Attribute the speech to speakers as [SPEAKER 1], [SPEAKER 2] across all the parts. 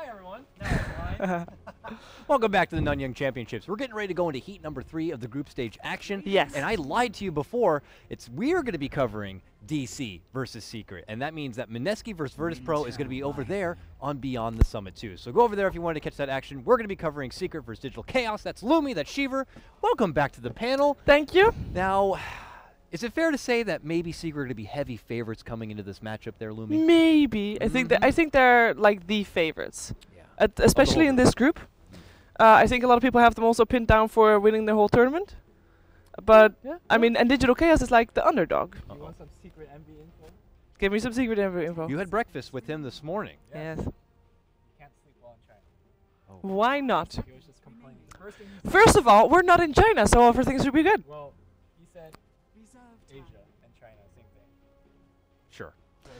[SPEAKER 1] Hi, everyone. No,
[SPEAKER 2] Welcome back to the Nanyang Championships. We're getting ready to go into heat number 3 of the group stage action.
[SPEAKER 3] Yes.
[SPEAKER 2] And I lied to you before. We're going to be covering DC versus Secret. And that means that Mineski versus virtus.pro is going to be over there on Beyond the Summit too. So go over there if you want to catch that action. We're going to be covering Secret versus Digital Chaos. That's Lumi, that's Shiver. Welcome back to the panel.
[SPEAKER 3] Thank you.
[SPEAKER 2] Now, is it fair to say that maybe Secret are going to be heavy favorites coming into this matchup there, Lumi?
[SPEAKER 3] Maybe. I think they're like the favorites.
[SPEAKER 2] Yeah.
[SPEAKER 3] Especially in this group. I think a lot of people have them also pinned down for winning the whole tournament. But, I mean, and Digital Chaos is like the underdog.
[SPEAKER 1] You want some secret MV info?
[SPEAKER 3] Give me some secret info.
[SPEAKER 2] You had breakfast with him this morning.
[SPEAKER 3] Yes.
[SPEAKER 1] He can't sleep well in China.
[SPEAKER 2] Oh.
[SPEAKER 3] Why not?
[SPEAKER 1] He was just complaining.
[SPEAKER 3] First of all, we're not in China, so everything should be good.
[SPEAKER 1] Well, he said Asia and China, same thing.
[SPEAKER 2] Sure.
[SPEAKER 1] So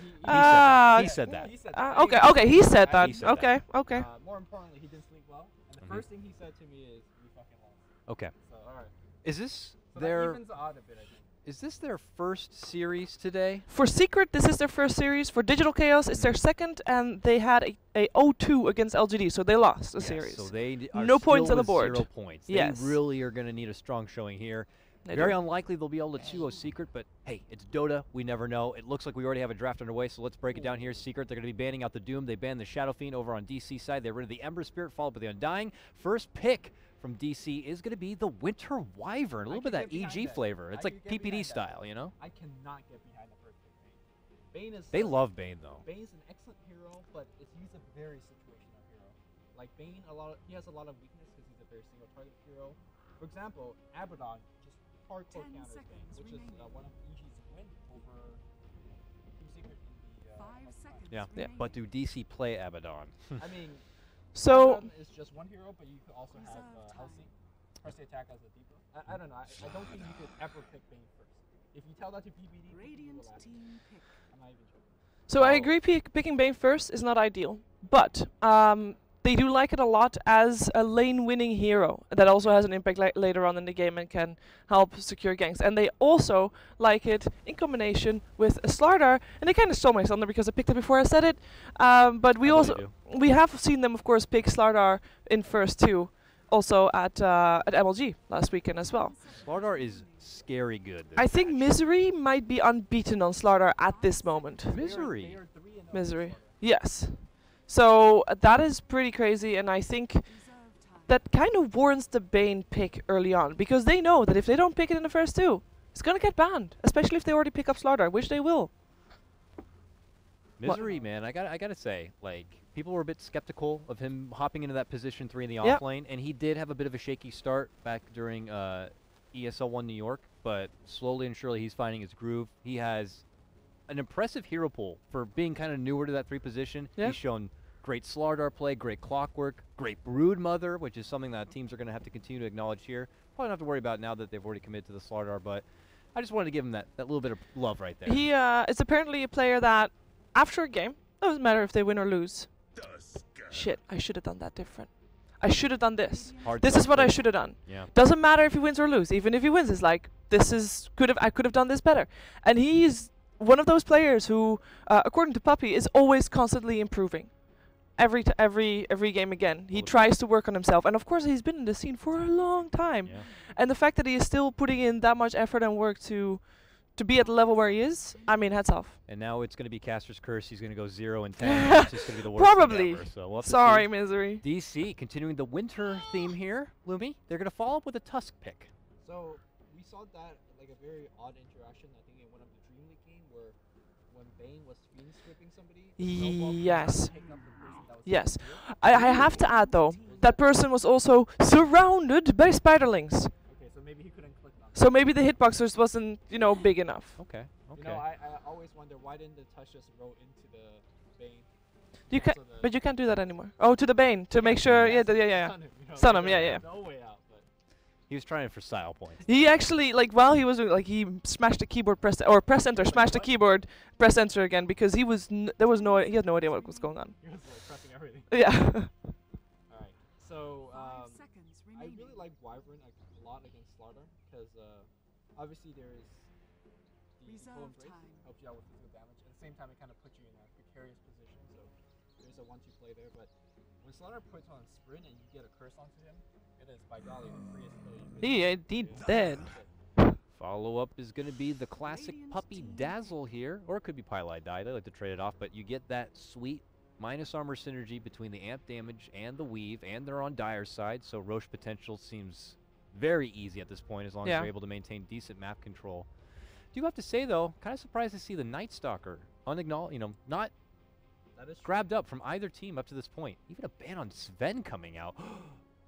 [SPEAKER 2] He said that.
[SPEAKER 1] He said
[SPEAKER 3] Okay, he said that.
[SPEAKER 2] He said that.
[SPEAKER 3] Okay.
[SPEAKER 1] More importantly, he didn't sleep well. And the first thing he said to me is, "We fucking lost."
[SPEAKER 2] Okay.
[SPEAKER 1] So, alright.
[SPEAKER 2] Is this
[SPEAKER 1] So
[SPEAKER 2] their
[SPEAKER 1] that evens the odd a bit, I think.
[SPEAKER 2] is this their first series today?
[SPEAKER 3] For Secret, this is their first series. For Digital Chaos, it's their second, and they had a 0-2 against LGD, so they lost the series.
[SPEAKER 2] So they are
[SPEAKER 3] No points
[SPEAKER 2] still
[SPEAKER 3] on the
[SPEAKER 2] with
[SPEAKER 3] board.
[SPEAKER 2] 0 points.
[SPEAKER 3] Yes.
[SPEAKER 2] They really are going to need a strong showing here.
[SPEAKER 3] They
[SPEAKER 2] Very
[SPEAKER 3] do.
[SPEAKER 2] unlikely they'll be able to 2-0 Secret, but hey, it's Dota. We never know. It looks like we already have a draft underway, so let's break it down here. Secret, they're going to be banning out the Doom. They banned the Shadow Fiend over on DC side. They rid of the Ember Spirit, followed by the Undying. First pick from DC is going to be the Winter Wyvern. A little bit of that EG flavor. It's like PPD style, you know?
[SPEAKER 1] I cannot get behind the first pick Bane. Bane is
[SPEAKER 2] They love Bane, though.
[SPEAKER 1] Bane's an excellent hero, but he's a very situational hero. Like Bane, he has a lot of weakness because he's a very single target hero. For example, Abaddon just hardcore counters Bane, which is one of EG's win over Team Secret in the
[SPEAKER 4] 5 seconds.
[SPEAKER 2] Yeah. But do DC play Abaddon?
[SPEAKER 1] I mean,
[SPEAKER 3] So,
[SPEAKER 1] Abaddon is just one hero, but you could also have Halsey press the attack as a deeper. I don't know. I don't think you could ever pick Bane first. If you tell that to PPD,
[SPEAKER 4] Radiant
[SPEAKER 1] will laugh.
[SPEAKER 4] team pick.
[SPEAKER 1] I'm not even joking.
[SPEAKER 3] so I agree picking Bane first is not ideal, but they do like it a lot as a lane-winning hero that also has an impact later on in the game and can help secure ganks. And they also like it in combination with a Slardar, and they kind of stole my thunder because I picked it before I said it. But we have seen them, of course, pick Slardar in first too, also at MLG last weekend as well.
[SPEAKER 2] Slardar is scary good.
[SPEAKER 3] I think Misery might be unbeaten on Slardar at this moment.
[SPEAKER 2] Misery.
[SPEAKER 1] They are 3-0
[SPEAKER 3] Misery. Yes. So that is pretty crazy, and I think that kind of warrants the Bane pick early on, because they know that if they don't pick it in the first two, it's gonna get banned, especially if they already pick up Slardar, which they will.
[SPEAKER 2] Misery, man, I gotta say, like, people were a bit skeptical of him hopping into that position 3 in the
[SPEAKER 3] Yep.
[SPEAKER 2] off lane, and he did have a bit of a shaky start back during ESL1 New York, but slowly and surely he's finding his groove. He has an impressive hero pool for being kind of newer to that 3 position.
[SPEAKER 3] Yeah.
[SPEAKER 2] He's shown great Slardar play, great Clockwork, great Brood Mother, which is something that teams are going to have to continue to acknowledge here. Probably don't have to worry about now that they've already committed to the Slardar, but I just wanted to give him that little bit of love right there.
[SPEAKER 3] He is apparently a player that, after a game, doesn't matter if they win or lose. Shit, I should have done that different. I should have done this. This is what I should have done.
[SPEAKER 2] Yeah.
[SPEAKER 3] Doesn't matter if he wins or lose. Even if he wins, it's like, I could have done this better. And he's one of those players who, according to Puppy, is always constantly improving. Every game again. He tries to work on himself. And of course, he's been in the scene for a long time.
[SPEAKER 2] Yeah.
[SPEAKER 3] And the fact that he is still putting in that much effort and work to be at the level where he is, I mean, hats off.
[SPEAKER 2] And now it's going to be Caster's Curse. He's going to go 0 and 10. It's just going to be the worst
[SPEAKER 3] Probably.
[SPEAKER 2] thing ever. So we'll have to
[SPEAKER 3] Sorry,
[SPEAKER 2] see.
[SPEAKER 3] Misery.
[SPEAKER 2] DC, continuing the winter theme here, Lumi, they're going to follow up with a Tusk pick.
[SPEAKER 1] So we saw that like a very odd interaction. I think in one of the Dream League game where when Bane was fiend stripping somebody.
[SPEAKER 3] Yes.
[SPEAKER 1] Picking up the person that was
[SPEAKER 3] Yes.
[SPEAKER 1] fiend
[SPEAKER 3] I have to add, though, that person was also surrounded by spiderlings.
[SPEAKER 1] stripped. Okay, so maybe he couldn't click on.
[SPEAKER 3] So maybe the hitboxers wasn't, big enough.
[SPEAKER 2] Okay.
[SPEAKER 1] You know, I always wonder why didn't the touch just roll into the Bane?
[SPEAKER 3] You can,
[SPEAKER 1] Also the-
[SPEAKER 3] but you can't do that anymore. Oh, to the Bane to make sure. Yeah, yeah.
[SPEAKER 1] Stun him,
[SPEAKER 3] Stun him,
[SPEAKER 1] there's
[SPEAKER 3] yeah.
[SPEAKER 1] No way out, but
[SPEAKER 2] He was trying for style points.
[SPEAKER 3] He actually, while he was he smashed the keyboard, press enter, smashed the keyboard, press enter again because he had no idea what was going on.
[SPEAKER 1] he was like pressing everything.
[SPEAKER 3] Yeah.
[SPEAKER 1] Alright, so
[SPEAKER 4] 5 seconds
[SPEAKER 1] I
[SPEAKER 4] remaining.
[SPEAKER 1] really like Wyvern a lot against Slardar because obviously there is the
[SPEAKER 4] Reserve
[SPEAKER 1] full embrace
[SPEAKER 4] time.
[SPEAKER 1] helps you out with physical damage. At the same time, it kind of puts you in a precarious position. So is a 1-2 play there, but when Slaughter puts on sprint and you get a curse onto him, it is by golly the freest ability.
[SPEAKER 3] He dead.
[SPEAKER 2] Follow up is going to be the classic Puppy Dazzle here, or it could be Pylai Die. They like to trade it off, but you get that sweet minus armor synergy between the amp damage and the weave, and they're on Dire's side, so Roche potential seems very easy at this point as long as you're able to maintain decent map control. Do have to say though, kind of surprised to see the Night Stalker unacknowledged, not grabbed up from either team up to this point. Even a ban on Sven coming out.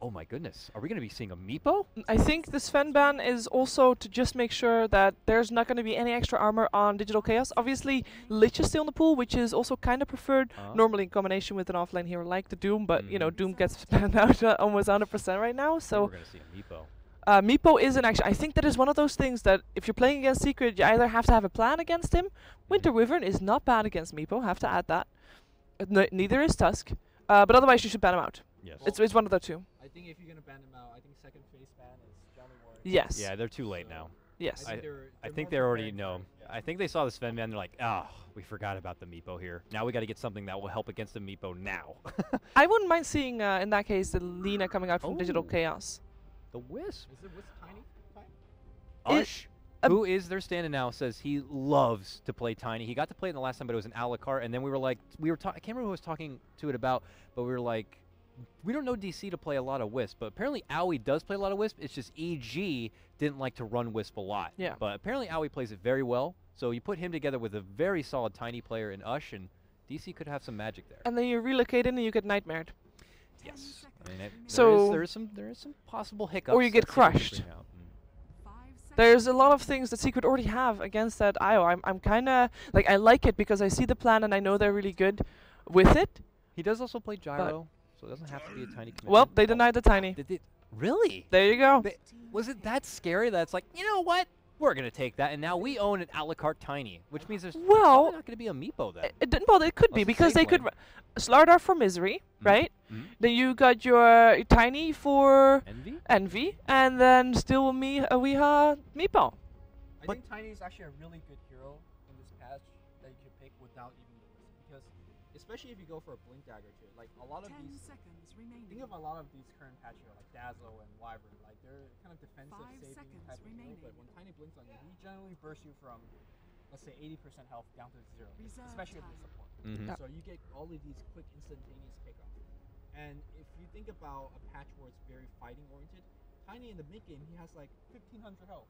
[SPEAKER 2] Oh my goodness, are we going to be seeing a Meepo?
[SPEAKER 3] I think the Sven ban is also to just make sure that there's not going to be any extra armor on Digital Chaos. Obviously, Lich is still in the pool, which is also kind of preferred, normally in combination with an offlane hero like the Doom, but you know, Doom gets banned out almost 100% right now, so...
[SPEAKER 2] We're going to see a Meepo.
[SPEAKER 3] Meepo is an action. I think that is one of those things that if you're playing against Secret, you either have to have a plan against him. Winter Wyvern is not bad against Meepo, have to add that. Neither is Tusk, but otherwise you should ban him out.
[SPEAKER 2] Yes.
[SPEAKER 3] It's one of the two.
[SPEAKER 1] I think if you're going to ban him out, I think second phase ban is generally more...
[SPEAKER 3] Yes.
[SPEAKER 2] Yeah, they're too late now.
[SPEAKER 3] Yes.
[SPEAKER 2] I think they already know. I think they saw the Sven ban, they're like, oh, we forgot about the Meepo here. Now we got to get something that will help against the Meepo now.
[SPEAKER 3] I wouldn't mind seeing, in that case, the Lina coming out from Digital Chaos.
[SPEAKER 2] The Wisp.
[SPEAKER 1] Is it Wisp Tiny?
[SPEAKER 2] Ush, who is their stand-in now, says he loves to play Tiny. He got to play it the last time, but it was an a la carte. And then we were like, I can't remember who I was talking to it about, but we were like, we don't know DC to play a lot of Wisp, but apparently Owie does play a lot of Wisp. It's just EG didn't like to run Wisp a lot.
[SPEAKER 3] Yeah.
[SPEAKER 2] But apparently Owie plays it very well. So you put him together with a very solid Tiny player in Ush, and DC could have some magic there.
[SPEAKER 3] And then you relocate in and you get nightmared.
[SPEAKER 2] Yes. I mean, there is some possible hiccups.
[SPEAKER 3] Or you get crushed. There's a lot of things that Secret already have against that IO. I'm kind of like, I like it because I see the plan and I know they're really good with it.
[SPEAKER 2] He does also play Gyro, so it doesn't have to be a Tiny commitment.
[SPEAKER 3] Well, they denied the Tiny.
[SPEAKER 2] Really?
[SPEAKER 3] There you go.
[SPEAKER 2] Was it that scary that it's like, you know what? We're going to take that, and now we own an a la carte Tiny, which means there's probably not going to be a Meepo then.
[SPEAKER 3] It could be, because they could... Slardar for Misery, right? Then you got your Tiny for Envy, and then still Weeha Meepo.
[SPEAKER 1] I think Tiny is actually a really good hero in this patch that you can pick without even the Wisp, because especially if you go for a Blink Dagger too, like a lot of these... Think of a lot of these current patch heroes, like Dazzle and Wyvern, like they're kind of defensive, saving type of hero, but when Tiny blinks on you, he generally bursts you from, let's say, 80% health down to 0, especially if you're support. So you get all of these quick, instantaneous pickups. And if you think about a patch where it's very fighting oriented, Tiny in the mid game, he has like 1500 health.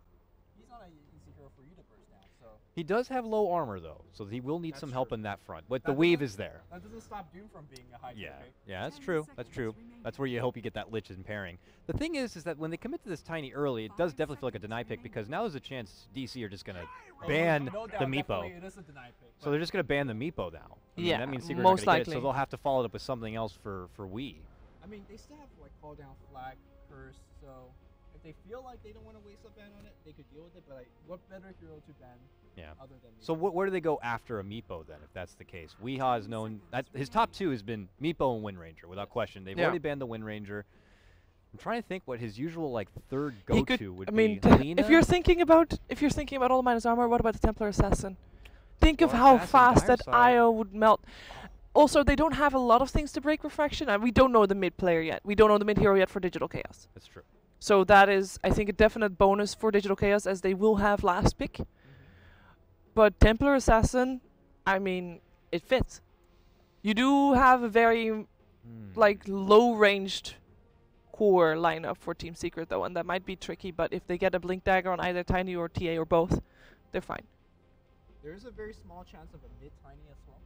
[SPEAKER 1] He's not an easy hero for you to burst down. So
[SPEAKER 2] he does have low armor though, so he will need some help in that front. But the weave is there.
[SPEAKER 1] That doesn't stop Doom from being a high tier pick.
[SPEAKER 2] Yeah, that's true. That's true. That's where you hope you get that Lich in pairing. The thing is that when they commit to this Tiny early, it does definitely feel like a deny pick, because now there's a chance DC are just going to ban the Meepo.
[SPEAKER 1] It is a deny pick,
[SPEAKER 2] so they're just going to ban the Meepo now. I mean, that means Secret
[SPEAKER 3] most
[SPEAKER 2] not
[SPEAKER 3] likely.
[SPEAKER 2] Get it, so they'll have to follow it up with something else for Wii.
[SPEAKER 1] I mean, they still have like call down flag, curse, so if they feel like they don't want to waste a ban on it, they could deal with it, but like, what better hero to ban other than Meepo?
[SPEAKER 2] So where do they go after a Meepo then, if that's the case? Weeha is known, his top two has been Meepo and Wind Ranger, without question. They've already banned the Wind Ranger. I'm trying to think what his usual like third go-to would be. Lina?
[SPEAKER 3] if you're thinking about all minus armor, what about the Templar Assassin? Think of how fast that IO would melt. Also, they don't have a lot of things to break refraction, and we don't know the mid player yet. We don't know the mid hero yet for Digital Chaos.
[SPEAKER 2] That's true.
[SPEAKER 3] So that is, I think, a definite bonus for Digital Chaos, as they will have last pick. But Templar Assassin, I mean, it fits. You do have a very like low-ranged core lineup for Team Secret though, and that might be tricky, but if they get a Blink Dagger on either Tiny or TA or both, they're fine.
[SPEAKER 1] There is a very small chance of a mid Tiny as well.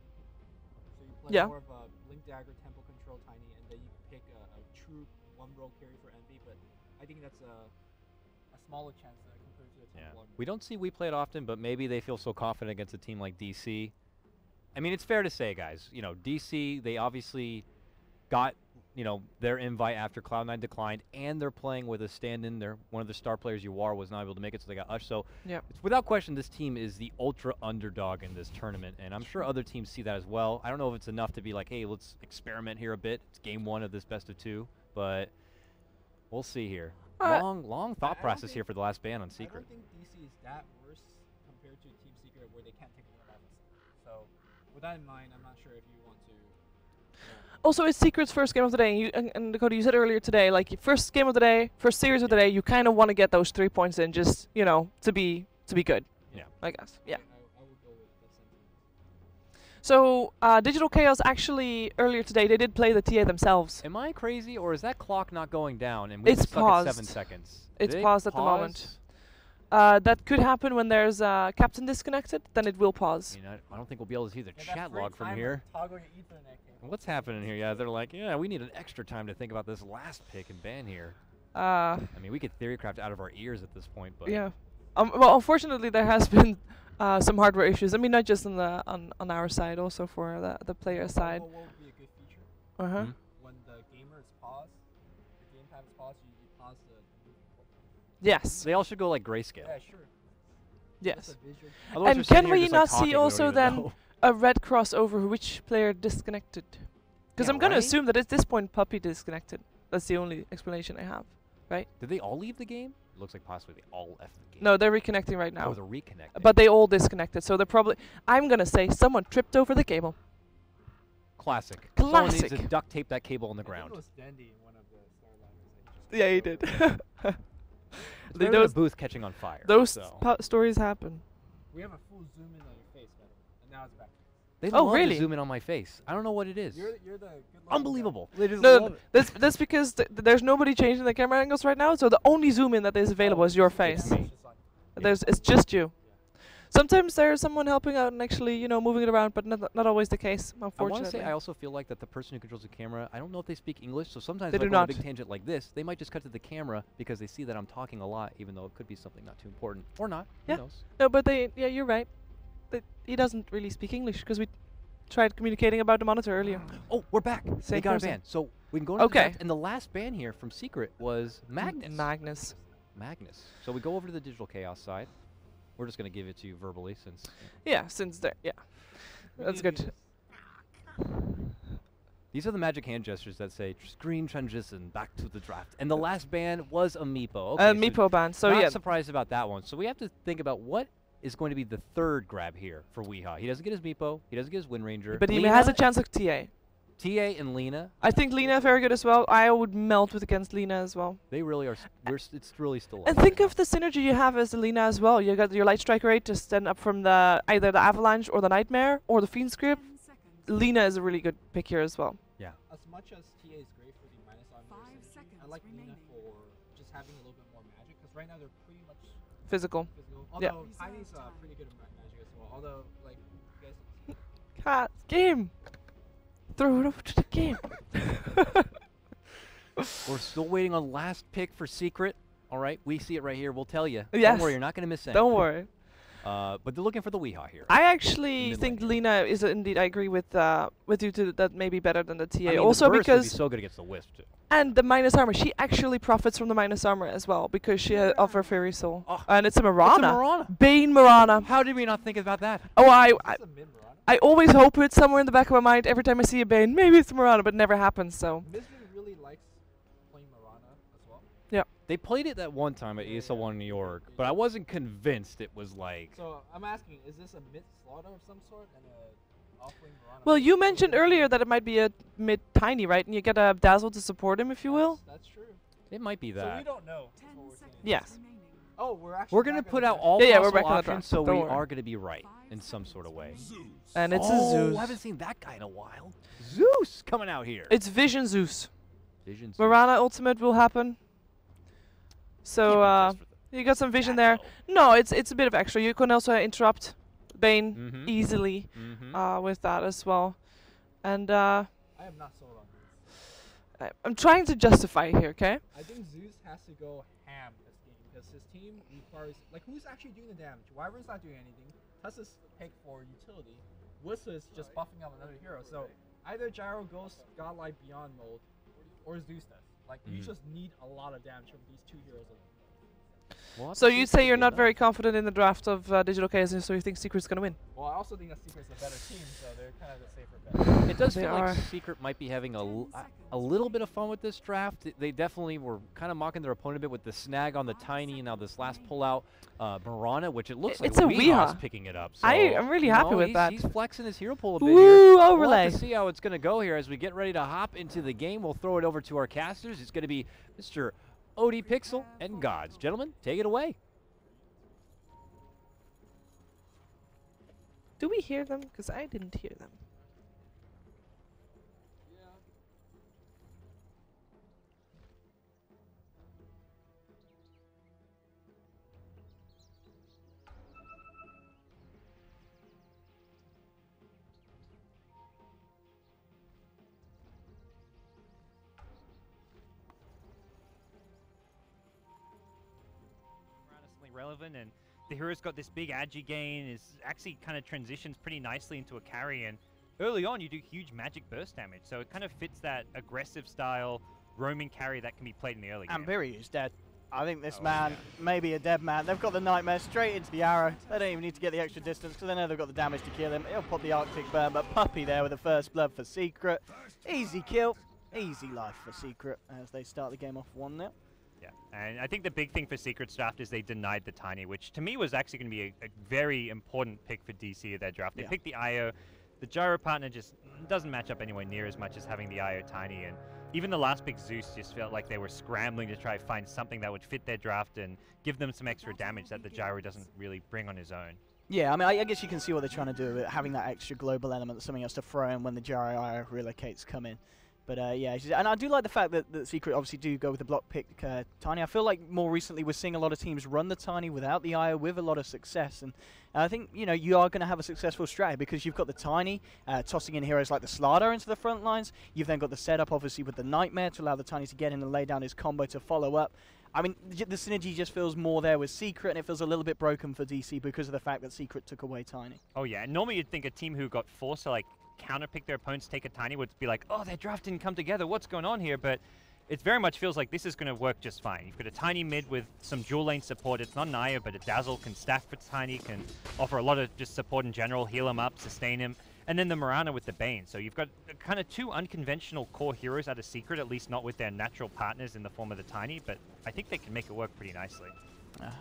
[SPEAKER 1] So you play more of a Blink Dagger, Tempo Control Tiny, and then you pick a true one-row carry for Envy, but I think that's a smaller chance compared to a Tempo.
[SPEAKER 2] We don't see we play it often, but maybe they feel so confident against a team like DC. I mean, it's fair to say, guys, you know, DC, they obviously got, you know, their invite after Cloud9 declined, and they're playing with a stand-in. One of the star players, Uar, was not able to make it, so they got Ush. So it's without question, this team is the ultra underdog in this tournament, and I'm sure other teams see that as well. I don't know if it's enough to be like, hey, let's experiment here a bit. It's game one of this best of two, but we'll see here. Long thought process here for the last ban on Secret.
[SPEAKER 1] I don't think DC is that worse compared to Team Secret, where they can't take one off. So with that in mind, I'm not sure if you want to
[SPEAKER 3] Also, it's Secret's first game of the day. And Dakota, you said earlier today, like first game of the day, first series of the day, you kind of want to get those 3 points in, just to be good.
[SPEAKER 2] Yeah.
[SPEAKER 3] I guess. Yeah.
[SPEAKER 1] I would go with the sentiment.
[SPEAKER 3] So Digital Chaos actually earlier today they did play the TA themselves.
[SPEAKER 2] Am I crazy, or is that clock not going down? And we're
[SPEAKER 3] It's
[SPEAKER 2] stuck
[SPEAKER 3] paused.
[SPEAKER 2] at 7 seconds.
[SPEAKER 3] It's
[SPEAKER 2] Did they
[SPEAKER 3] paused at the
[SPEAKER 2] pause?
[SPEAKER 3] moment. That could happen when there's captain disconnected. Then it will pause.
[SPEAKER 2] I don't think we'll be able to see the
[SPEAKER 1] Yeah, that
[SPEAKER 2] chat
[SPEAKER 1] free
[SPEAKER 2] log from
[SPEAKER 1] timer,
[SPEAKER 2] here.
[SPEAKER 1] Toggle your Ethernet cable.
[SPEAKER 2] What's happening here? Yeah, they're like, yeah, we need an extra time to think about this last pick and ban here.
[SPEAKER 3] Uh,
[SPEAKER 2] I mean, we could theorycraft out of our ears at this point, but
[SPEAKER 3] yeah. Well, unfortunately, there has been some hardware issues. I mean, not just on the on our side, also for the player side.
[SPEAKER 1] What would be a good feature?
[SPEAKER 3] Uh-huh.
[SPEAKER 1] When the gamer is paused, the game time is paused, you pause the movie.
[SPEAKER 3] Yes.
[SPEAKER 2] they all should go like grayscale.
[SPEAKER 1] Yeah, sure.
[SPEAKER 3] Yes.
[SPEAKER 1] Just a visual.
[SPEAKER 2] Otherwise
[SPEAKER 3] And
[SPEAKER 2] we're sitting
[SPEAKER 3] can
[SPEAKER 2] here
[SPEAKER 3] we
[SPEAKER 2] just, like,
[SPEAKER 3] not see
[SPEAKER 2] talking, we don't
[SPEAKER 3] also
[SPEAKER 2] even
[SPEAKER 3] then
[SPEAKER 2] know.
[SPEAKER 3] a red cross over which player disconnected? Because
[SPEAKER 2] Yeah,
[SPEAKER 3] I'm gonna
[SPEAKER 2] right?
[SPEAKER 3] assume that at this point Puppy disconnected. That's the only explanation I have.
[SPEAKER 2] Did they all leave the game? It looks like possibly they all left the game.
[SPEAKER 3] No, they're reconnecting right now.
[SPEAKER 2] Oh, they're reconnecting.
[SPEAKER 3] But they all disconnected, so they're probably. I'm gonna say someone tripped over the cable.
[SPEAKER 2] Classic.
[SPEAKER 3] Classic.
[SPEAKER 2] Someone needs to duct tape that cable on the
[SPEAKER 1] I think
[SPEAKER 2] ground.
[SPEAKER 1] it was Dandy in one of the storylines. That he just
[SPEAKER 3] Yeah, he
[SPEAKER 1] tripped
[SPEAKER 3] did.
[SPEAKER 1] over.
[SPEAKER 2] It's better than a booth catching on fire.
[SPEAKER 3] Those
[SPEAKER 2] so.
[SPEAKER 3] stories happen.
[SPEAKER 1] We have a full zoom in on your face, by the way, and now it's back.
[SPEAKER 2] They
[SPEAKER 3] Oh,
[SPEAKER 2] love
[SPEAKER 3] really?
[SPEAKER 2] to zoom in on my face. I don't know what it is.
[SPEAKER 1] You're the good-looking
[SPEAKER 2] Unbelievable. They just
[SPEAKER 3] No,
[SPEAKER 2] love it.
[SPEAKER 3] that's because there's nobody changing the camera angles right now, so the only zoom in that is available is your face. It's just you. Sometimes there's someone helping out and actually, moving it around, but not always the case,
[SPEAKER 2] I want
[SPEAKER 3] unfortunately.
[SPEAKER 2] to say I also feel like that the person who controls the camera, I don't know if they speak English, so sometimes
[SPEAKER 3] They
[SPEAKER 2] if I
[SPEAKER 3] do
[SPEAKER 2] go on a
[SPEAKER 3] not.
[SPEAKER 2] big tangent like this, they might just cut to the camera because they see that I'm talking a lot, even though it could be something not too important. Or not.
[SPEAKER 3] Yeah.
[SPEAKER 2] Who knows?
[SPEAKER 3] No, but you're right. He doesn't really speak English because we tried communicating about the monitor earlier.
[SPEAKER 2] Oh, we're back. They
[SPEAKER 3] Same
[SPEAKER 2] got
[SPEAKER 3] person.
[SPEAKER 2] a ban. So we can go into the
[SPEAKER 3] Okay.
[SPEAKER 2] draft, and the last ban here from Secret was Magnus. Magnus. So we go over to the Digital Chaos side. We're just going to give it to you verbally since...
[SPEAKER 3] Yeah, since there. Yeah, that's good.
[SPEAKER 2] These are the magic hand gestures that say screen transition back to the draft. And the last ban was a Meepo. Okay,
[SPEAKER 3] Meepo ban. So
[SPEAKER 2] not
[SPEAKER 3] yeah,
[SPEAKER 2] surprised about that one. So we have to think about what is going to be the third grab here for Weehaw. He doesn't get his Meepo. He doesn't get his Wind Ranger.
[SPEAKER 3] but he
[SPEAKER 2] Lena,
[SPEAKER 3] has a chance of TA.
[SPEAKER 2] TA and Lena,
[SPEAKER 3] I think Lena very good as well. I would melt against Lena as well.
[SPEAKER 2] they really are. It's really still.
[SPEAKER 3] And
[SPEAKER 2] up
[SPEAKER 3] think
[SPEAKER 2] right
[SPEAKER 3] of the synergy you have as Lena as well. You got your Light Striker 8 to stand up from the either the Avalanche or the Nightmare or the Fiend Script. Lena is a really good pick here as well.
[SPEAKER 2] Yeah.
[SPEAKER 1] As much as TA is great for the minus on synergy, I like Lena for just having a little bit more magic, because right now they're pretty much
[SPEAKER 3] Physical.
[SPEAKER 1] physical.
[SPEAKER 3] Yeah.
[SPEAKER 1] Although Tiny's pretty good at magic as well. Although, like, you guys.
[SPEAKER 3] Cat game. Throw it over to the game.
[SPEAKER 2] We're still waiting on last pick for Secret. All right, we see it right here. We'll tell you.
[SPEAKER 3] Yes.
[SPEAKER 2] Don't worry, you're not going to miss anything.
[SPEAKER 3] Don't worry.
[SPEAKER 2] But they're looking for the Weehaw here.
[SPEAKER 3] I actually
[SPEAKER 2] Mid
[SPEAKER 3] think
[SPEAKER 2] lane.
[SPEAKER 3] Lena is indeed. I agree with you to that maybe better than the TA.
[SPEAKER 2] I mean,
[SPEAKER 3] also
[SPEAKER 2] the burst would be
[SPEAKER 3] because
[SPEAKER 2] so good against the Wisp too.
[SPEAKER 3] and the minus armor. She actually profits from the minus armor as well because she of her Fairy Soul.
[SPEAKER 2] Oh,
[SPEAKER 3] And it's a
[SPEAKER 2] It's a
[SPEAKER 3] Mirana.
[SPEAKER 2] Marana.
[SPEAKER 3] Bane Mirana.
[SPEAKER 2] How did we not think about that?
[SPEAKER 3] Oh, I
[SPEAKER 1] Is this a mid Mirana?
[SPEAKER 3] I always hope it's somewhere in the back of my mind every time I see a Bane. Maybe it's Mirana, but it never happens. So
[SPEAKER 1] Mizrin really likes playing Mirana as well.
[SPEAKER 2] They played it that one time at ESL 1 in New York, but I wasn't convinced it was like...
[SPEAKER 1] So I'm asking, is this a mid slaughter of some sort and a offering Mirana?
[SPEAKER 3] well, you mentioned earlier that it might be a mid tiny, right? And you get a Dazzle to support him, if you will.
[SPEAKER 1] That's true.
[SPEAKER 2] It might be
[SPEAKER 1] So
[SPEAKER 2] that.
[SPEAKER 1] we don't know. is what we're saying.
[SPEAKER 3] Yes.
[SPEAKER 1] Oh, we're actually.
[SPEAKER 2] We're going to
[SPEAKER 1] back on
[SPEAKER 2] put
[SPEAKER 1] the
[SPEAKER 2] out
[SPEAKER 1] draft.
[SPEAKER 2] all
[SPEAKER 3] Yeah, we're
[SPEAKER 2] possible
[SPEAKER 3] back on the
[SPEAKER 2] options,
[SPEAKER 3] draft.
[SPEAKER 2] so
[SPEAKER 3] Don't
[SPEAKER 2] we
[SPEAKER 3] worry.
[SPEAKER 2] are going to be right in some sort of way.
[SPEAKER 3] And it's a
[SPEAKER 2] oh,
[SPEAKER 3] Zeus.
[SPEAKER 2] I haven't seen that guy in a while. Zeus coming out here.
[SPEAKER 3] It's Vision Zeus.
[SPEAKER 2] Vision Zeus.
[SPEAKER 3] Mirana ultimate will happen. So
[SPEAKER 2] Can't be just for
[SPEAKER 3] you got some vision
[SPEAKER 2] that,
[SPEAKER 3] there.
[SPEAKER 2] though.
[SPEAKER 3] No, it's a bit of extra. You can also interrupt Bane
[SPEAKER 2] Mhm.
[SPEAKER 3] easily
[SPEAKER 2] Mhm.
[SPEAKER 3] with that as well. And
[SPEAKER 1] I am not sold on this.
[SPEAKER 3] I'm trying to justify it here, okay?
[SPEAKER 1] I think Zeus has to go ham this game because his team requires. Like, who's actually doing the damage? Wyvern's not doing anything. Tuss's pick for utility. Wuss is just buffing up another hero. So either Gyro goes Godlike Beyond mode, or Zeus does. Like, you
[SPEAKER 2] Mhm.
[SPEAKER 1] just need a lot of damage from these two heroes alone.
[SPEAKER 2] We'll have
[SPEAKER 3] So
[SPEAKER 2] to see
[SPEAKER 3] you
[SPEAKER 2] if
[SPEAKER 3] say
[SPEAKER 2] they
[SPEAKER 3] you're
[SPEAKER 2] do
[SPEAKER 3] not
[SPEAKER 2] that.
[SPEAKER 3] very confident in the draft of Digital Chaos, so you think Secret's going to win?
[SPEAKER 1] Well, I also think that Secret's a better team, so they're kind of the safer bet.
[SPEAKER 2] It does
[SPEAKER 3] They
[SPEAKER 2] feel
[SPEAKER 3] are.
[SPEAKER 2] like Secret might be having a little bit of fun with this draft. They definitely were kind of mocking their opponent a bit with the snag on the Tiny, and now this last pullout, Mirana, which it looks like
[SPEAKER 3] It's a
[SPEAKER 2] Weeha's
[SPEAKER 3] Weeha.
[SPEAKER 2] picking it up. So,
[SPEAKER 3] I'm really happy with that.
[SPEAKER 2] He's flexing his hero pool a bit here.
[SPEAKER 3] Ooh,
[SPEAKER 2] We'll
[SPEAKER 3] overlay.
[SPEAKER 2] have to see how it's going to go here as we get ready to hop into the game. We'll throw it over to our casters. It's going to be Mr. ODPixel and GoDz. Gentlemen, take it away.
[SPEAKER 3] Do we hear them? Because I didn't hear them.
[SPEAKER 4] Honestly relevant, and the hero's got this big agi gain, is actually kind of transitions pretty nicely into a carry, and early on you do huge magic burst damage, so it kind of fits that aggressive style roaming carry that can be played in the early game.
[SPEAKER 5] And Biri is dead. I think this man may be a dead man. They've got the Nightmare straight into the arrow. They don't even need to get the extra distance because they know they've got the damage to kill him. He'll pop the Arctic Burn, but Puppy there with the first blood for Secret. Easy kill, easy life for Secret as they start the game off 1-0.
[SPEAKER 4] Yeah, and I think the big thing for Secret's draft is they denied the Tiny, which to me was actually going to be a very important pick for DC at their draft. They picked the IO. The Gyro partner just doesn't match up anywhere near as much as having the IO Tiny, and even the last pick Zeus just felt like they were scrambling to try to find something that would fit their draft and give them some extra damage that the Gyro doesn't really bring on his own.
[SPEAKER 5] Yeah, I mean, I guess you can see what they're trying to do with having that extra global element, something else to throw in when the Gyro IO relocates come in. But yeah, and I do like the fact that Secret obviously do go with the block pick Tiny. I feel like more recently we're seeing a lot of teams run the Tiny without the IO with a lot of success. And I think, you know, you are going to have a successful strategy because you've got the Tiny tossing in heroes like the Slardar into the front lines. You've then got the setup, obviously, with the Nightmare to allow the Tiny to get in and lay down his combo to follow up. I mean, the synergy just feels more there with Secret, and it feels a little bit broken for DC because of the fact that Secret took away Tiny.
[SPEAKER 4] Oh yeah, and normally you'd think a team who got forced to like counterpick their opponents, take a Tiny, would be like, oh, their draft didn't come together, what's going on here? But it very much feels like this is going to work just fine. You've got a Tiny mid with some dual lane support. It's not an IO, but a Dazzle can stack for Tiny, can offer a lot of just support in general, heal him up, sustain him. And then the Mirana with the Bane. So you've got kind of two unconventional core heroes out of Secret, at least not with their natural partners in the form of the Tiny, but I think they can make it work pretty nicely.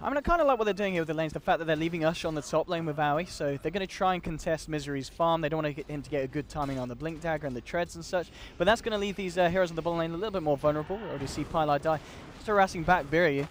[SPEAKER 5] I mean, I kind of like what they're doing here with the lanes, the fact that they're leaving Ush on the top lane with Aoi, so they're going to try and contest Misery's farm. They don't want to get him to get a good timing on the Blink Dagger and the Treads and such, but that's going to leave these heroes on the bottom lane a little bit more vulnerable. We already see Pylai die. Just harassing back Biryu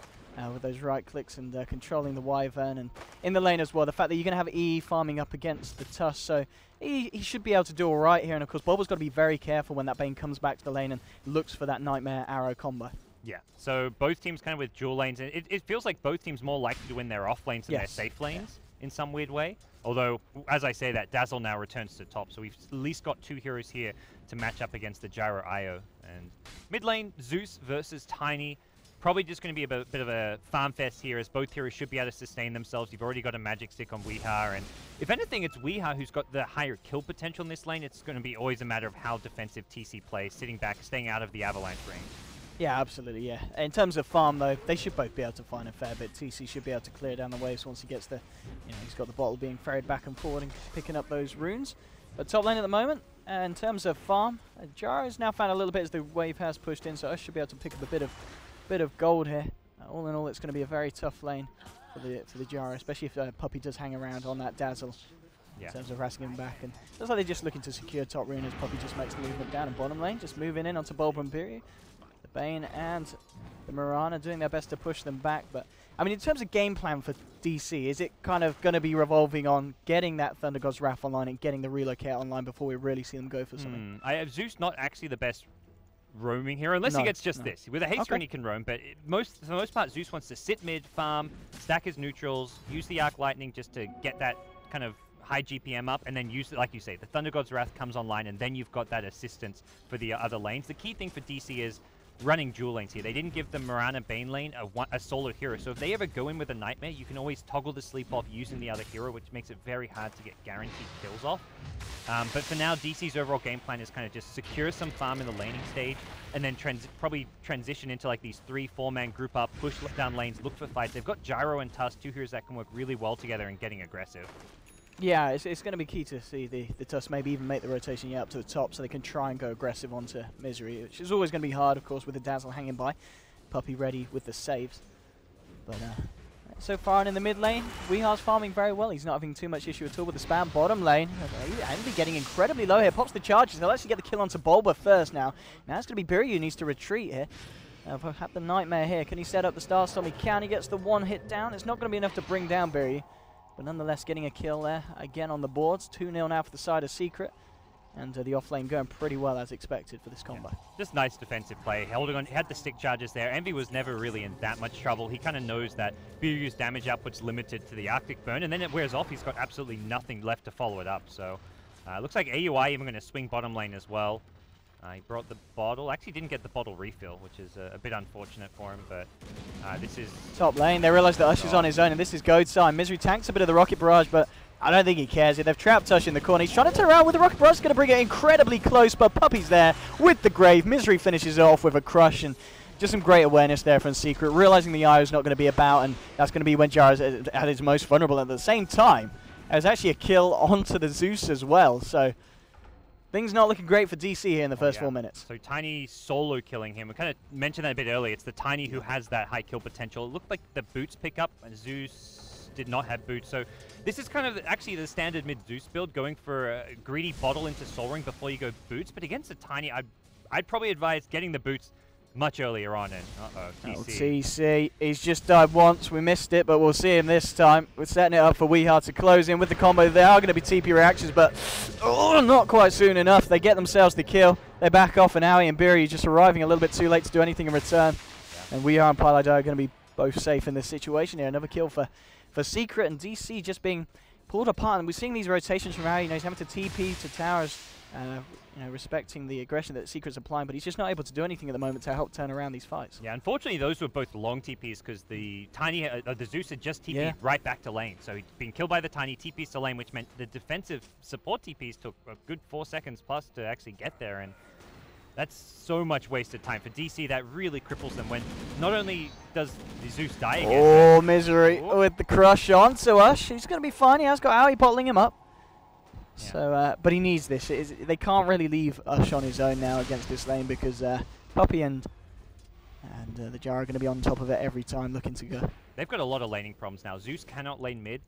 [SPEAKER 5] with those right clicks and controlling the Wyvern, and in the lane as well, the fact that you're going to have E farming up against the Tusk, so he should be able to do all right here, and of course Bobble's got to be very careful when that Bane comes back to the lane and looks for that Nightmare arrow combo.
[SPEAKER 4] Yeah, so both teams kind of with dual lanes, and it feels like both teams more likely to win their off lanes than their safe lanes in some weird way. Although, as I say that, Dazzle now returns to top, so we've at least got two heroes here to match up against the Gyro IO. And mid lane, Zeus versus Tiny. Probably just going to be a bit of a farm fest here, as both heroes should be able to sustain themselves. You've already got a magic stick on Weeha, and if anything, it's Weeha who's got the higher kill potential in this lane. It's going to be always a matter of how defensive TC plays, sitting back, staying out of the avalanche range.
[SPEAKER 5] Yeah, absolutely, yeah. In terms of farm, though, they should both be able to find a fair bit. TC should be able to clear down the waves once he gets the, you know, he's got the bottle being ferried back and forward and picking up those runes. But top lane at the moment, in terms of farm, Gyro's now found a little bit as the wave has pushed in, so I should be able to pick up a bit of gold here. All in all, it's going to be a very tough lane for the Gyro, especially if Puppy does hang around on that Dazzle. In terms of harassing him back, and looks like they're just looking to secure top rune as Puppy just makes the movement down in bottom lane, just moving in onto Bulb and Biryu. The Bane and the Mirana doing their best to push them back, but I mean, in terms of game plan for DC, is it kind of going to be revolving on getting that Thunder God's Wrath online and getting the relocate online before we really see them go for something?
[SPEAKER 4] I have Zeus not actually the best roaming hero, unless he gets just this. With a haste rune he can roam, but for the most part Zeus wants to sit mid, farm, stack his neutrals, use the Arc Lightning just to get that kind of high GPM up, and then use it, like you say, the Thunder God's Wrath comes online, and then you've got that assistance for the other lanes. The key thing for DC is running dual lanes here. They didn't give the Mirana Bane lane a solo hero. So if they ever go in with a Nightmare, you can always toggle the sleep off using the other hero, which makes it very hard to get guaranteed kills off. But for now, DC's overall game plan is kind of just secure some farm in the laning stage, and then probably transition into like these 3-4-man group up, push down lanes, look for fights. They've got Gyro and Tusk, two heroes that can work really well together and getting aggressive. Yeah,
[SPEAKER 5] it's going to be key to see the Tusk maybe even make the rotation up to the top so they can try and go aggressive onto Misery, which is always going to be hard, of course, with the Dazzle hanging by. Puppey ready with the saves. But so far in the mid lane, Weehar's farming very well. He's not having too much issue at all with the spam. Bottom lane, Envy getting incredibly low here. Pops the charges. They'll actually get the kill onto Bulba first now. Now it's going to be Biryu who needs to retreat here. Have the Nightmare here. Can he set up the Starstorm? He can. He gets the one hit down. It's not going to be enough to bring down Biryu. But nonetheless, getting a kill there again on the boards. 2-0 now for the side of Secret. And the offlane going pretty well as expected for this combo.
[SPEAKER 4] Yeah. Just nice defensive play. Holding on, he had the stick charges there. Envy was never really in that much trouble. He kind of knows that Biryu's damage output's limited to the Arctic Burn, and then it wears off. He's got absolutely nothing left to follow it up. So looks like AUI even going to swing bottom lane as well. He brought the bottle. Actually didn't get the bottle refill, which is a bit unfortunate for him, but this is...
[SPEAKER 5] Top lane, they realize that Ush is on his own, and this is GoDz time. Misery tanks a bit of the Rocket Barrage, but I don't think he cares. They've trapped Ush in the corner. He's trying to turn around with the Rocket Barrage. He's going to bring it incredibly close, but Puppey's there with the Grave. Misery finishes it off with a crush, and just some great awareness there from Secret, realizing the IO is not going to be about, and that's going to be when Gyro's at his most vulnerable. At the same time, there's actually a kill onto the Zeus as well, so... Things not looking great for DC here in the first 4 minutes.
[SPEAKER 4] So Tiny solo killing him. We kind of mentioned that a bit earlier. It's the Tiny who has that high kill potential. It looked like the boots pick up, and Zeus did not have boots. So this is kind of actually the standard mid Zeus build, going for a greedy bottle into Soul Ring before you go boots. But against the Tiny, I'd probably advise getting the boots much earlier on. And
[SPEAKER 5] TC, he's just died once. We missed it, but we'll see him this time. We're setting it up for Weehar to close in with the combo. There are going to be TP reactions, but not quite soon enough. They get themselves the kill. They back off, and Aoi and Biryu just arriving a little bit too late to do anything in return. Yeah. And Weehar and Pylai are going to be both safe in this situation here. Another kill for Secret, and DC just being pulled apart. And we're seeing these rotations from Aoi. You know, he's having to TP to towers. You know, respecting the aggression that Secret's applying, but he's just not able to do anything at the moment to help turn around these fights.
[SPEAKER 4] Yeah, unfortunately, those were both long TPs because the Tiny, the Zeus had just TP'd right back to lane. So he'd been killed by the Tiny, TPs to lane, which meant the defensive support TPs took a good 4 seconds plus to actually get there, and that's so much wasted time. For DC, that really cripples them when not only does the Zeus die again.
[SPEAKER 5] Oh, Misery with the crush on to Ush. He's going to be fine. He has got Aoi bottling him up. Yeah. So, but he needs this. They can't really leave Ush on his own now against this lane because Puppey and the Jar are going to be on top of it every time looking to go.
[SPEAKER 4] They've got a lot of laning problems now. Zeus cannot lane mid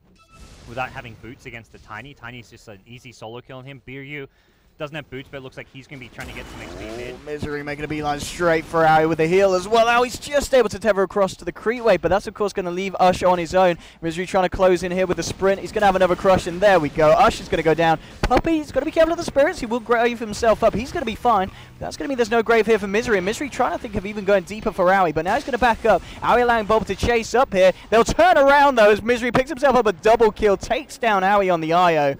[SPEAKER 4] without having boots against the Tiny. Tiny's just an easy solo kill on him. Biryu doesn't have boots, but it looks like he's going to be trying to get some XP mid.
[SPEAKER 5] Misery making a beeline straight for Aoi with the heal as well. Aoi's just able to tether across to the creep wave, but that's of course going to leave Ush on his own. Misery trying to close in here with the sprint. He's going to have another crush, and there we go. Ush is going to go down. Puppey's got to be careful of the spirits. He will grave himself up. He's going to be fine. That's going to mean there's no grave here for Misery. And Misery trying to think of even going deeper for Aoi, but now he's going to back up. Aoi allowing Bob to chase up here. They'll turn around though as Misery picks himself up a double kill, takes down Aoi on the IO.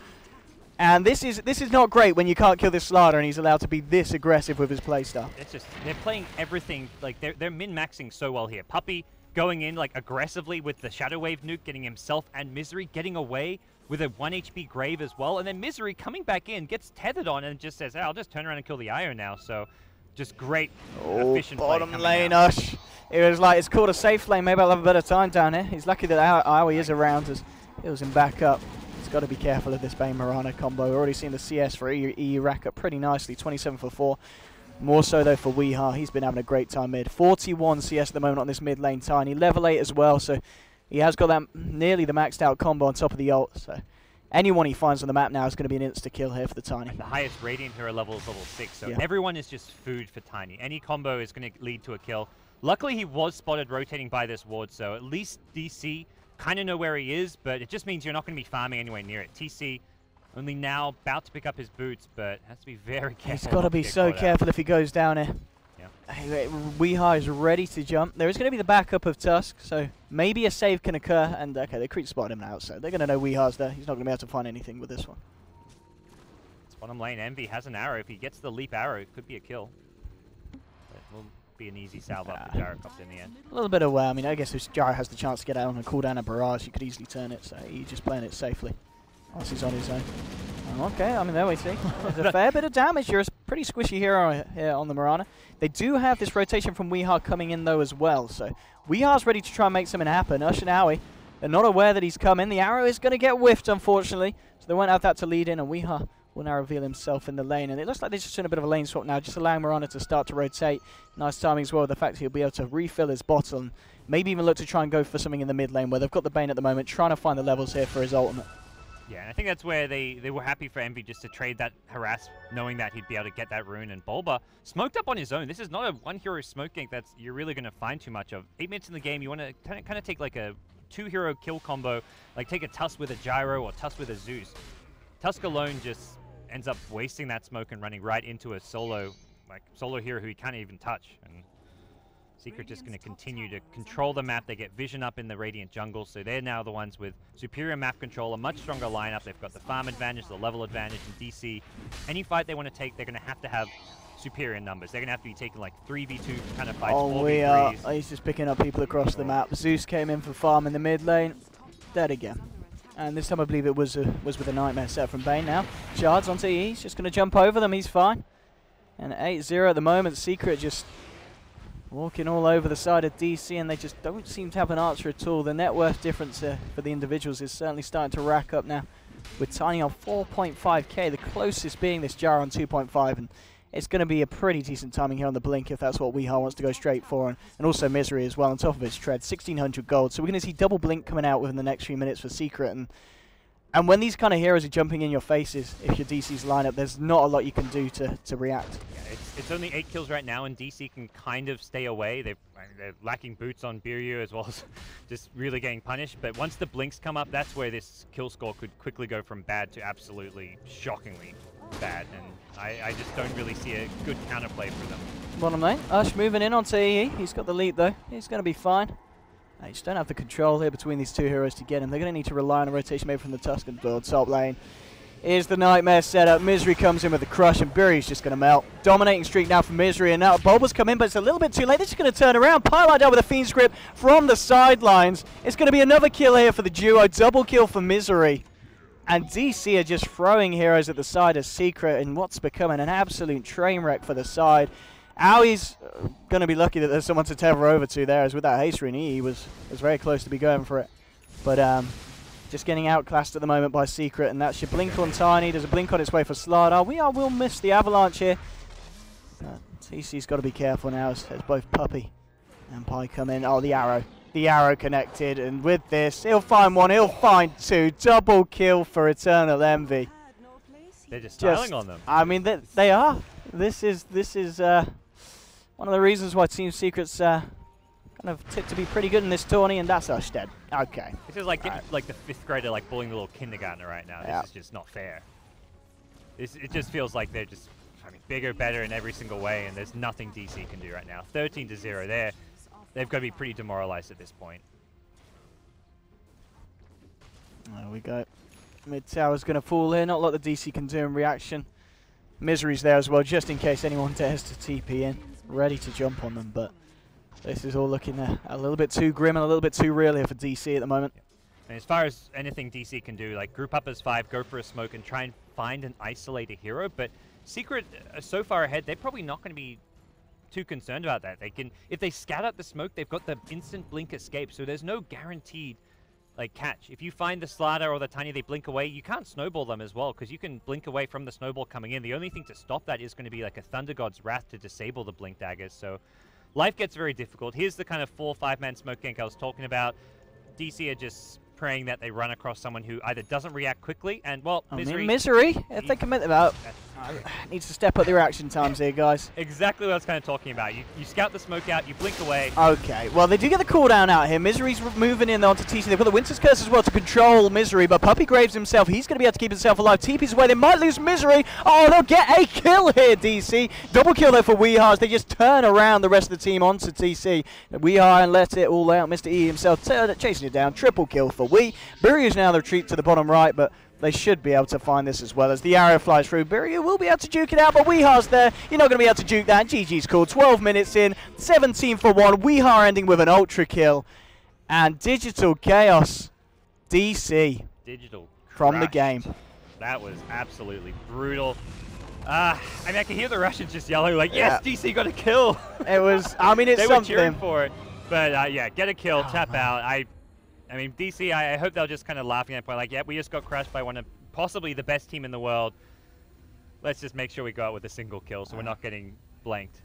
[SPEAKER 5] And this is not great when you can't kill this Slardar and he's allowed to be this aggressive with his playstyle.
[SPEAKER 4] It's just, they're playing everything, like they're min-maxing so well here. Puppey going in like aggressively with the Shadow Wave nuke, getting himself and Misery getting away with a 1 HP Grave as well. And then Misery coming back in, gets tethered on and just says, hey, I'll just turn around and kill the IO now. So just great, efficient play.
[SPEAKER 5] Bottom lane, Ush. It was like, it's called a safe lane. Maybe I'll have a better time down here. He's lucky that Aoi is around as heals him back up. He's got to be careful of this Bane Mirana combo. We've already seen the CS for EU rack up pretty nicely, 27 for 4. More so though for Weehar. He's been having a great time mid. 41 CS at the moment on this mid lane Tiny. Level 8 as well, so he has got that nearly the maxed out combo on top of the ult. So anyone he finds on the map now is going to be an insta-kill here for the Tiny.
[SPEAKER 4] And the highest Radiant hero level is level 6, so everyone is just food for Tiny. Any combo is going to lead to a kill. Luckily he was spotted rotating by this ward, so at least DC kind of know where he is, but it just means you're not going to be farming anywhere near it. TC only now about to pick up his boots, but has to be very careful.
[SPEAKER 5] He's got to be so careful if he goes down here.
[SPEAKER 4] Yeah.
[SPEAKER 5] Weehar is ready to jump. There is going to be the backup of Tusk, so maybe a save can occur. And okay, the creep spotted him now, so they're going to know Weehar's there. He's not going to be able to find anything with this one.
[SPEAKER 4] It's bottom lane. Envy has an arrow. If he gets the leap arrow, it could be a kill. But we'll be an easy salve up for Gyrocopter in the end.
[SPEAKER 5] A little bit of, I mean, I guess if Gyro has the chance to get out on a cooldown of Barrage, you could easily turn it, so he's just playing it safely. Whilst he's on his own. Okay, I mean, there we see. There's a fair bit of damage. You're a pretty squishy hero here on the Mirana. They do have this rotation from Weehaw coming in, though, as well. So Weehaw's ready to try and make something happen. Ush and Owie, they're not aware that he's coming. The arrow is going to get whiffed, unfortunately. So they won't have that to lead in, and Weehaw will now reveal himself in the lane. And it looks like they're just doing a bit of a lane swap now, just allowing Mirana to start to rotate. Nice timing as well, with the fact he'll be able to refill his bottle and maybe even look to try and go for something in the mid lane, where they've got the Bane at the moment, trying to find the levels here for his ultimate.
[SPEAKER 4] Yeah, and I think that's where they were happy for Envy just to trade that harass, knowing that he'd be able to get that rune. And Bulba smoked up on his own. This is not a one-hero smoke gank that you're really going to find too much of. 8 minutes in the game, you want to kind of take like a 2-hero kill combo, like take a Tusk with a Gyro or Tusk with a Zeus. Tusk alone just ends up wasting that smoke and running right into a solo hero who he can't even touch. And Secret just going to continue to control the map. They get vision up in the Radiant jungle, so they're now the ones with superior map control, a much stronger lineup. They've got the farm advantage, the level advantage, and DC. Any fight they want to take, they're going to have superior numbers. They're going to have to be taking like 3v2 kind of fights.
[SPEAKER 5] Oh, we are. He's just picking up people across the map. Zeus came in for farm in the mid lane. Dead again. And this time I believe it was with a Nightmare set from Bane now. Shards onto E. He's just going to jump over them. He's fine. And 8-0 at the moment. Secret just walking all over the side of DC, and they just don't seem to have an answer at all. The net worth difference for the individuals is certainly starting to rack up now, with Tiny on 4.5k, the closest being this Jar on 2.5, and it's going to be a pretty decent timing here on the Blink if that's what Weehaw wants to go straight for, and also Misery as well on top of his tread. 1600 gold, so we're going to see double Blink coming out within the next few minutes for Secret, and when these kind of heroes are jumping in your faces, if your DC's lineup, there's not a lot you can do to react.
[SPEAKER 4] Yeah, it's only 8 kills right now, and DC can kind of stay away. They're lacking boots on Biryu as well as just really getting punished. But once the blinks come up, that's where this kill score could quickly go from bad to absolutely shockingly bad. And I just don't really see a good counterplay for them.
[SPEAKER 5] Bottom lane, Ush moving in onto EE. He's got the lead though. He's going to be fine. They just don't have the control here between these two heroes to get him. They're going to need to rely on a rotation maybe from the Tusk and top lane. Here's the Nightmare setup. Misery comes in with the crush, and Biryu's just going to melt. Dominating streak now for Misery, and now Bulba's come in, but it's a little bit too late. They're just going to turn around. Pylite down with a Fiend's Grip from the sidelines. It's going to be another kill here for the duo. Double kill for Misery. And DC are just throwing heroes at the side of Secret in what's becoming an absolute train wreck for the side. Owie's going to be lucky that there's someone to tether over to there, as with that haste rune, he was very close to be going for it. But just getting outclassed at the moment by Secret, and that's your blink on Tiny. There's a blink on its way for Slardar. Will miss the avalanche here. TC's got to be careful now as both Puppy and Pi come in. Oh, the arrow. The arrow connected, and with this, he'll find one, he'll find two. Double kill for Eternal Envy.
[SPEAKER 4] They're just styling on them.
[SPEAKER 5] I mean, they are. This is one of the reasons why Team Secret's kind of tipped to be pretty good in this tourney, and that's Ush dead. Okay.
[SPEAKER 4] This is like like the 5th grader like bullying the little kindergartner right now. This is just not fair. It just feels like they're just bigger, better in every single way, and there's nothing DC can do right now. 13-0. They've got to be pretty demoralized at this point.
[SPEAKER 5] There we go. Mid tower's going to fall here. Not a lot the DC can do in reaction. Misery's there as well, just in case anyone dares to TP in. Ready to jump on them, but this is all looking a little bit too grim and a little bit too real here for DC at the moment.
[SPEAKER 4] And as far as anything DC can do, like group up as 5, go for a smoke, and try and find and isolate a hero. But Secret are so far ahead, they're probably not going to be too concerned about that. They can, if they scat out the smoke, they've got the instant blink escape, so there's no guaranteed like catch. If you find the Slardar or the Tiny, they blink away, you can't snowball them as well, because you can blink away from the snowball coming in. The only thing to stop that is going to be like a Thunder God's Wrath to disable the blink daggers. So life gets very difficult. Here's the kind of 4-5-man smoke gank I was talking about. DC are just praying that they run across someone who either doesn't react quickly, and well,
[SPEAKER 5] Misery, if they commit about, needs to step up the reaction times here, guys.
[SPEAKER 4] Exactly what I was kind of talking about. You scout the smoke out, you blink away.
[SPEAKER 5] Okay, well, they do get the cooldown out here. Misery's moving in onto TC. They've got the Winter's Curse as well to control Misery, but Puppy Graves himself, he's going to be able to keep himself alive. TP's away, they might lose Misery. Oh, they'll get a kill here, DC. Double kill though for Weehaw as they just turn around the rest of the team onto TC. Weehaw and let it all out. Mr. E himself chasing it down. Triple kill for Wee. Biryu's now the retreat to the bottom right, but They should be able to find this as well as the arrow flies through. Biryu will be able to juke it out, but Weehar's there. You're not going to be able to juke that. GG's called. 12 minutes in, 17 for 1. Weehar ending with an ultra kill. And Digital Chaos, DC,
[SPEAKER 4] Digital
[SPEAKER 5] from
[SPEAKER 4] crushed.
[SPEAKER 5] the game.
[SPEAKER 4] That was absolutely brutal. I mean, I can hear the Russians just yelling like, yes, DC got a kill.
[SPEAKER 5] It was, I mean, it's
[SPEAKER 4] they
[SPEAKER 5] something.
[SPEAKER 4] were cheering for it. But yeah, get a kill, tap out. I mean, DC, I hope they'll just kind of laughing at it, like, yeah, we just got crushed by one of possibly the best team in the world. Let's just make sure we go out with a single kill so we're not getting blanked.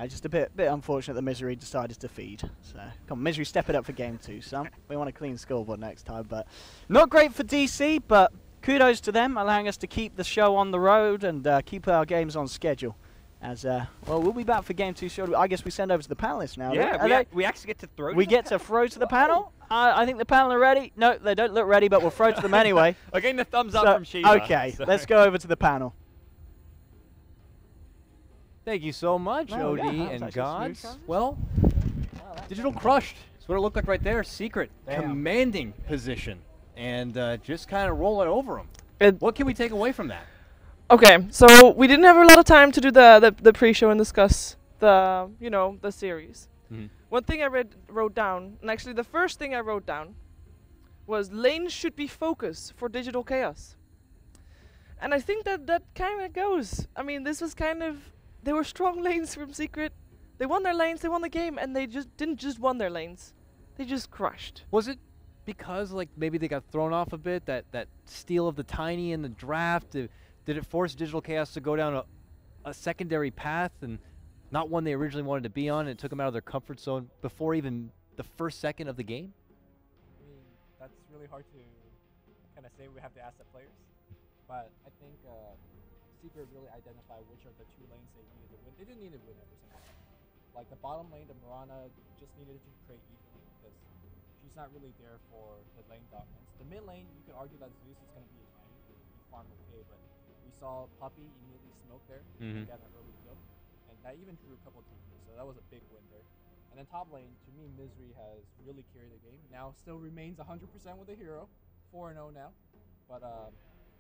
[SPEAKER 5] Just a bit unfortunate that Misery decided to feed. So, come on, Misery, step it up for game 2, son. We want a clean scoreboard next time, but not great for DC, but kudos to them, allowing us to keep the show on the road and keep our games on schedule. As well, we'll be back for game 2 shortly. I guess we send over to the panelists now.
[SPEAKER 4] Yeah, we actually get to throw.
[SPEAKER 5] We get to throw to the panel. I think the panel are ready. No, they don't look ready, but we'll throw to them anyway.
[SPEAKER 4] I'm getting the thumbs up from Shiva.
[SPEAKER 5] Okay,
[SPEAKER 4] so.
[SPEAKER 5] let's go over to the panel.
[SPEAKER 2] Thank you so much, OD and
[SPEAKER 5] actually
[SPEAKER 2] GoDz.
[SPEAKER 5] smooth.
[SPEAKER 2] Well, Digital crushed. That's what it looked like right there. Secret, commanding position, and just kind of roll it over them. What can we take away from that?
[SPEAKER 3] Okay, so we didn't have a lot of time to do the pre-show and discuss the the series.
[SPEAKER 2] Mm-hmm.
[SPEAKER 3] One thing I wrote down, and actually the first thing I wrote down, was lanes should be focus for Digital Chaos. And I think that kind of goes. I mean, this was kind of, they were strong lanes from Secret. They won their lanes, they won the game, and they didn't just won their lanes. They just crushed.
[SPEAKER 2] Was it because like maybe they got thrown off a bit, that steal of the Tiny in the draft? Did it force Digital Chaos to go down a secondary path and not one they originally wanted to be on, and it took them out of their comfort zone before even the first second of the game?
[SPEAKER 1] I mean, that's really hard to kind of say. We have to ask the players. But I think Secret really identified which of the 2 lanes they needed to win. They didn't need to win every single time. Like the bottom lane, the Mirana just needed to trade evenly because she's not really there for the lane dominance. The mid lane, you could argue that Zeus is going to be a tiny, he farmed okay, but we saw Puppey immediately smoke there and get an early kill, and that even drew a couple of TPs, so that was a big win there. And then top lane, to me, Misery has really carried the game. Now still remains 100% with the hero, 4-0 now, but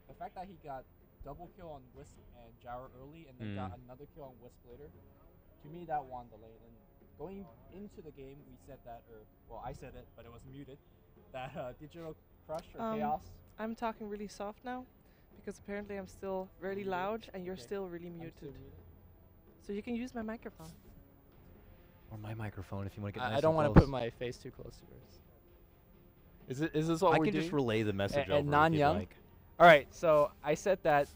[SPEAKER 1] the fact that he got double kill on Wisp and Jara early and then got another kill on Wisp later, to me that won the lane. And going into the game, we said that, or well, I said it, but it was muted, that Digital Crush or Chaos.
[SPEAKER 3] I'm talking really soft now, because apparently I'm still really loud and you're still really muted. So you can use my microphone.
[SPEAKER 2] Or my microphone if you want to get nice
[SPEAKER 1] I don't
[SPEAKER 2] and
[SPEAKER 1] want to
[SPEAKER 2] close.
[SPEAKER 1] put my face too close to yours. Is this what
[SPEAKER 2] I
[SPEAKER 1] we're
[SPEAKER 2] can
[SPEAKER 1] doing?
[SPEAKER 2] just relay the message over
[SPEAKER 1] And
[SPEAKER 2] if you'd
[SPEAKER 1] Nanyang?
[SPEAKER 2] like.
[SPEAKER 1] All right, so I said that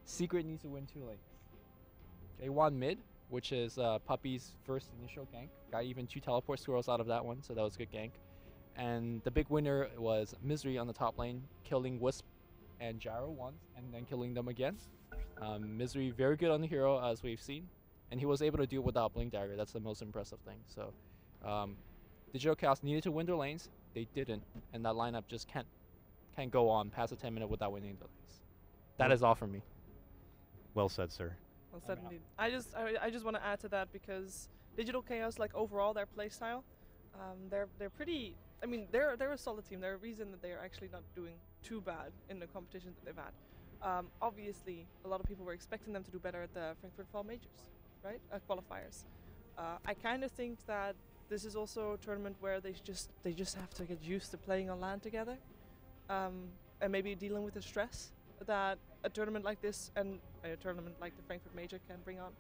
[SPEAKER 1] Secret needs to win 2 lanes. They won mid, which is Puppey's first initial gank. Got even 2 teleport squirrels out of that one, so that was a good gank. And the big winner was Misery on the top lane, killing Wisp and Jaro once, and then killing them again. Misery very good on the hero, as we've seen, and he was able to do it without Blink Dagger. That's the most impressive thing. So, Digital Chaos needed to win their lanes. They didn't, and that lineup just can't go on past the 10 minute without winning the lanes. That is all from me.
[SPEAKER 2] Well said, sir.
[SPEAKER 3] Well said indeed. I just want to add to that because Digital Chaos, like overall their playstyle, they're pretty. I mean, they're a solid team. They're a reason that they're actually not doing too bad in the competitions that they've had. Obviously, a lot of people were expecting them to do better at the Frankfurt Fall Majors, right? Qualifiers. I kind of think that this is also a tournament where they just have to get used to playing on LAN together, and maybe dealing with the stress that a tournament like this and a tournament like the Frankfurt Major can bring on.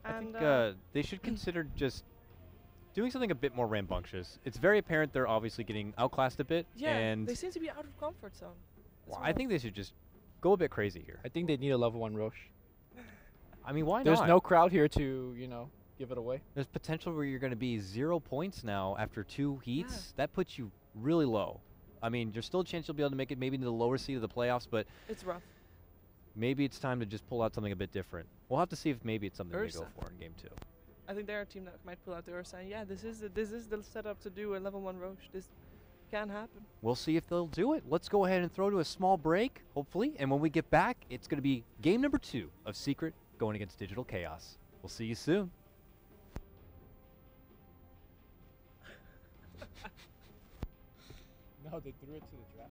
[SPEAKER 2] I think they should consider just doing something a bit more rambunctious. It's very apparent they're obviously getting outclassed a bit.
[SPEAKER 3] Yeah,
[SPEAKER 2] and
[SPEAKER 3] they seem to be out of comfort zone.
[SPEAKER 2] well, I think they should just go a bit crazy here.
[SPEAKER 1] I think they need a level 1 Roche.
[SPEAKER 2] I mean, why
[SPEAKER 1] There's
[SPEAKER 2] not?
[SPEAKER 1] no crowd here to, give it away.
[SPEAKER 2] There's potential where you're going to be 0 points now after 2 heats.
[SPEAKER 3] Yeah.
[SPEAKER 2] That puts you really low. I mean, there's still a chance you'll be able to make it maybe into the lower seed of the playoffs, but
[SPEAKER 3] It's rough.
[SPEAKER 2] maybe it's time to just pull out something a bit different. We'll have to see if maybe it's something they go
[SPEAKER 3] Ursa.
[SPEAKER 2] for in game 2.
[SPEAKER 3] I think they're a team that might pull out the Ursa. And yeah, this is the setup to do a level 1 Roche. This can happen.
[SPEAKER 2] We'll see if they'll do it. Let's go ahead and throw to a small break, hopefully. And when we get back, it's going to be game number 2 of Secret going against Digital Chaos. We'll see you soon.
[SPEAKER 1] No, they threw it to the draft.